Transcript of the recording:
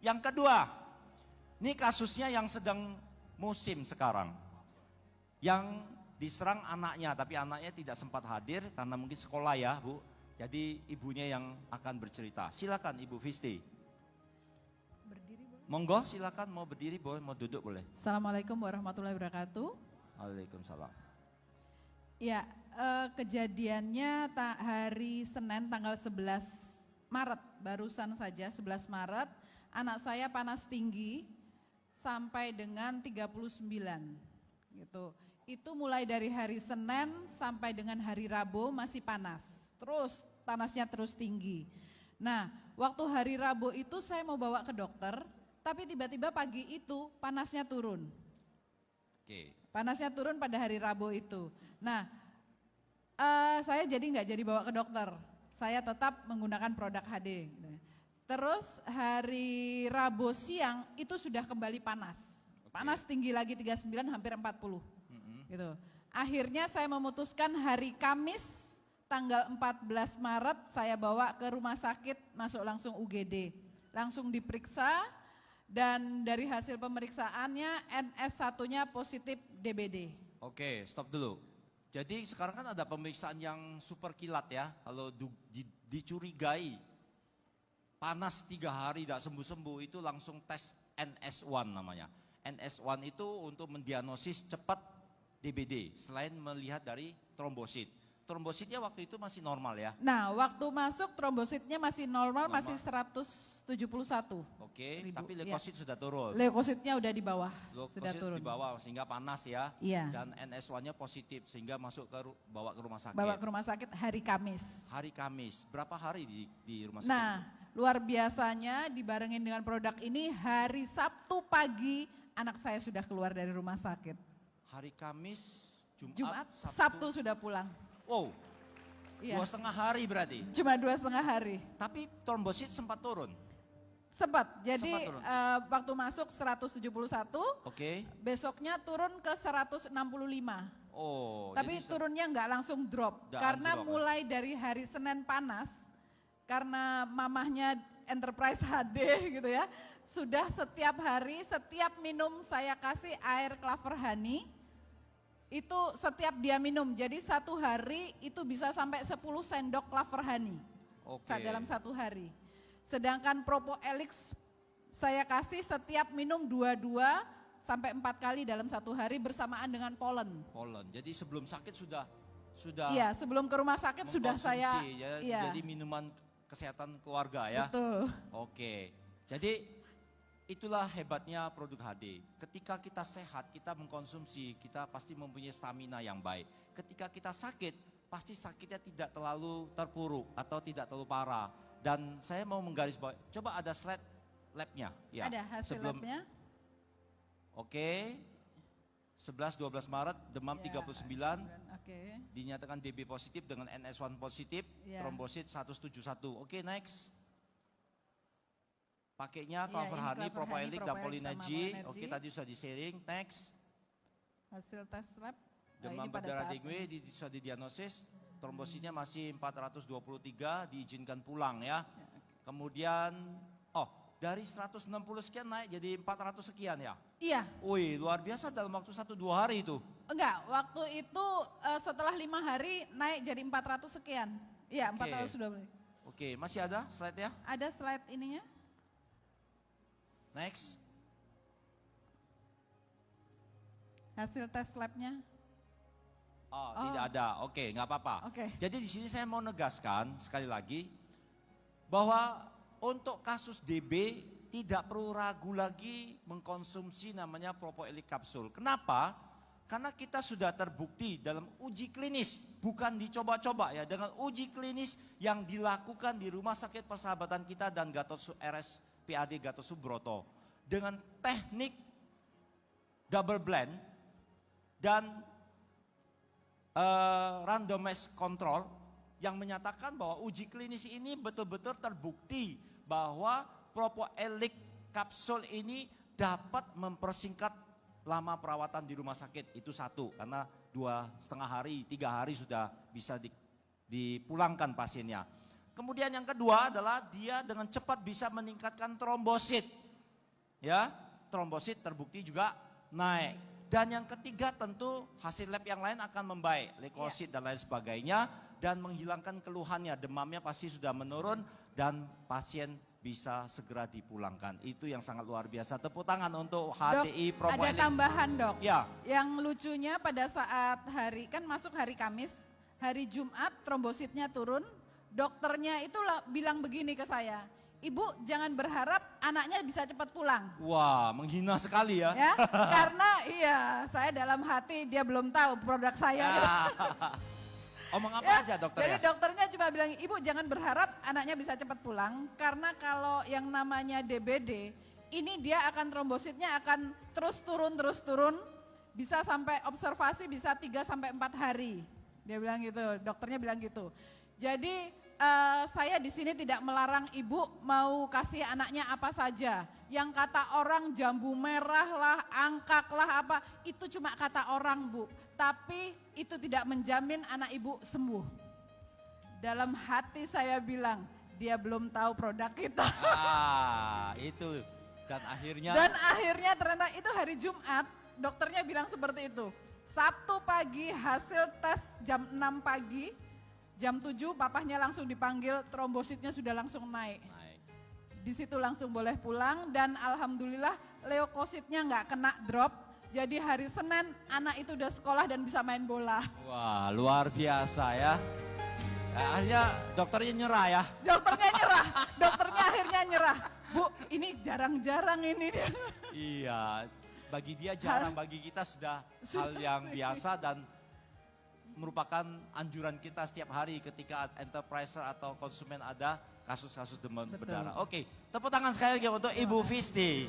Yang kedua, ini kasusnya yang sedang musim sekarang. Yang diserang anaknya, tapi anaknya tidak sempat hadir karena mungkin sekolah ya Bu. Jadi ibunya yang akan bercerita. Silakan Ibu Fisti. Berdiri boleh? Monggo silakan, mau berdiri boleh, mau duduk boleh. Assalamualaikum warahmatullahi wabarakatuh. Waalaikumsalam. Ya, kejadiannya hari Senin tanggal 11 Maret, barusan saja 11 Maret, anak saya panas tinggi sampai dengan 39 gitu. Itu mulai dari hari Senin sampai dengan hari Rabu masih panas. Terus panasnya terus tinggi. Nah, waktu hari Rabu itu saya mau bawa ke dokter, tapi tiba-tiba pagi itu panasnya turun. Oke. Panasnya turun pada hari Rabu itu. Nah, saya jadi nggak jadi bawa ke dokter. Saya tetap menggunakan produk HD. Terus hari Rabu siang itu sudah kembali panas. Panas tinggi lagi 39 hampir 40. Gitu. Akhirnya saya memutuskan hari Kamis tanggal 14 Maret saya bawa ke rumah sakit, masuk langsung UGD. Langsung diperiksa dan dari hasil pemeriksaannya NS1-nya positif DBD. Oke, stop dulu. Jadi sekarang kan ada pemeriksaan yang super kilat ya. Kalau dicurigai panas 3 hari tidak sembuh-sembuh itu langsung tes NS1 namanya. NS1 itu untuk mendiagnosis cepat DBD selain melihat dari trombosit. Trombositnya waktu itu masih normal ya? Nah, waktu masuk trombositnya masih normal. Masih 171. Oke, ribu. Tapi leukosit sudah turun. Leukositnya udah di bawah, Leukosit sudah turun. di bawah sehingga panas ya. Iya. Dan NS1-nya positif sehingga masuk bawa ke rumah sakit. Bawa ke rumah sakit hari Kamis. Hari Kamis, berapa hari di rumah sakit? Nah, luar biasanya dibarengin dengan produk ini hari Sabtu pagi anak saya sudah keluar dari rumah sakit. Hari Kamis, Jumat, Sabtu sudah pulang. Wow, Iya. 2,5 hari berarti. Cuma 2,5 hari. Tapi trombosit sempat turun. Sempat, jadi Sempat turun. waktu masuk 171, Oke. besoknya turun ke 165. Oh, Tapi jadi turunnya nggak langsung drop, Nggak karena anjlok, ya? mulai dari hari Senin panas, karena mamahnya Enterprise HD gitu ya, sudah setiap hari, setiap minum saya kasih air Clover Honey, itu setiap dia minum, jadi satu hari itu bisa sampai 10 sendok Clover Honey Oke. dalam satu hari. Sedangkan Propo Elix saya kasih setiap minum 2 sampai 4 kali dalam satu hari bersamaan dengan polen. Polen. Jadi sebelum sakit sudah Iya, sebelum ke rumah sakit sudah saya, mengkonsumsi, ya, iya, jadi minuman kesehatan keluarga ya. betul. Oke. Jadi itulah hebatnya produk HD. Ketika kita sehat, kita mengkonsumsi, kita pasti mempunyai stamina yang baik. Ketika kita sakit, pasti sakitnya tidak terlalu terpuruk atau tidak terlalu parah. Dan saya mau menggarisbawahi, coba ada slide labnya. Ya, Ada hasil labnya. Oke, 11-12 Maret, demam Ya, 39, Oke. dinyatakan DB positif dengan NS1 positif, Ya. trombosit 171. Oke, next. Pakainya Iya, Clover ini Honey, Clover Propo Honey, Elix, dan Propo Elix Polinergy. sama Polinergy. Oke, tadi sudah di-sharing. Next. Hasil tes lab. Demam ini pada berdarah saat dengue sudah didiagnosis. Trombositnya masih 423, diizinkan pulang ya. Kemudian, dari 160 sekian naik jadi 400 sekian ya. Iya, Wih, luar biasa dalam waktu 1-2 hari itu. enggak, waktu itu setelah 5 hari naik jadi 400 sekian. Iya, Oke. 400 sudah beli. Oke, masih ada slide ya? Ada slide ininya? Next. Hasil tes labnya? Tidak ada. Oke, nggak apa-apa. Oke. Jadi di sini saya mau negaskan sekali lagi bahwa untuk kasus DB tidak perlu ragu lagi mengkonsumsi namanya Propo Elix kapsul. Kenapa? Karena kita sudah terbukti dalam uji klinis, bukan dicoba-coba ya, dengan uji klinis yang dilakukan di Rumah Sakit Persahabatan kita dan RSPAD Gatot Subroto dengan teknik double blend dan randomized control yang menyatakan bahwa uji klinis ini betul-betul terbukti bahwa Propo Elix kapsul ini dapat mempersingkat lama perawatan di rumah sakit. Itu satu, karena 2,5 hari, 3 hari sudah bisa dipulangkan pasiennya. Kemudian yang kedua adalah dia dengan cepat bisa meningkatkan trombosit. ya, trombosit terbukti juga naik. Dan yang ketiga tentu hasil lab yang lain akan membaik, leukosit dan lain sebagainya, dan menghilangkan keluhannya, demamnya pasti sudah menurun dan pasien bisa segera dipulangkan. Itu yang sangat luar biasa. Tepuk tangan untuk HDI Dok, ada tambahan dok. Ya. Yang lucunya pada saat kan masuk hari Kamis, hari Jumat trombositnya turun, dokternya itu bilang begini ke saya, Ibu jangan berharap anaknya bisa cepat pulang. Wah, menghina sekali ya. Ya, karena saya dalam hati dia belum tahu produk saya. Gitu. Omong apa aja dokter Jadi ya? dokternya cuma bilang, Ibu jangan berharap anaknya bisa cepat pulang, karena kalau yang namanya DBD, ini dia akan trombositnya akan terus turun, bisa sampai observasi bisa 3 sampai 4 hari. Dia bilang gitu, dokternya bilang gitu. Jadi saya di sini tidak melarang ibu mau kasih anaknya apa saja. Yang kata orang jambu merah lah, angkak lah apa, itu cuma kata orang Bu. Tapi itu tidak menjamin anak ibu sembuh. Dalam hati saya bilang, dia belum tahu produk kita. Itu. Dan akhirnya Ternyata itu hari Jumat, dokternya bilang seperti itu. Sabtu pagi hasil tes jam 6 pagi, jam 7 papahnya langsung dipanggil, trombositnya sudah langsung naik. Di situ langsung boleh pulang dan alhamdulillah leukositnya nggak kena drop. Jadi hari Senin anak itu udah sekolah dan bisa main bola. Wah, luar biasa ya. Akhirnya dokternya nyerah ya. Dokternya akhirnya nyerah. Bu, ini jarang-jarang ini dia. Iya, bagi dia jarang, bagi kita sudah hal yang biasa dan merupakan anjuran kita setiap hari ketika enterprise atau konsumen ada kasus-kasus demam berdarah. Oke, tepuk tangan sekali lagi untuk Ibu Fisti.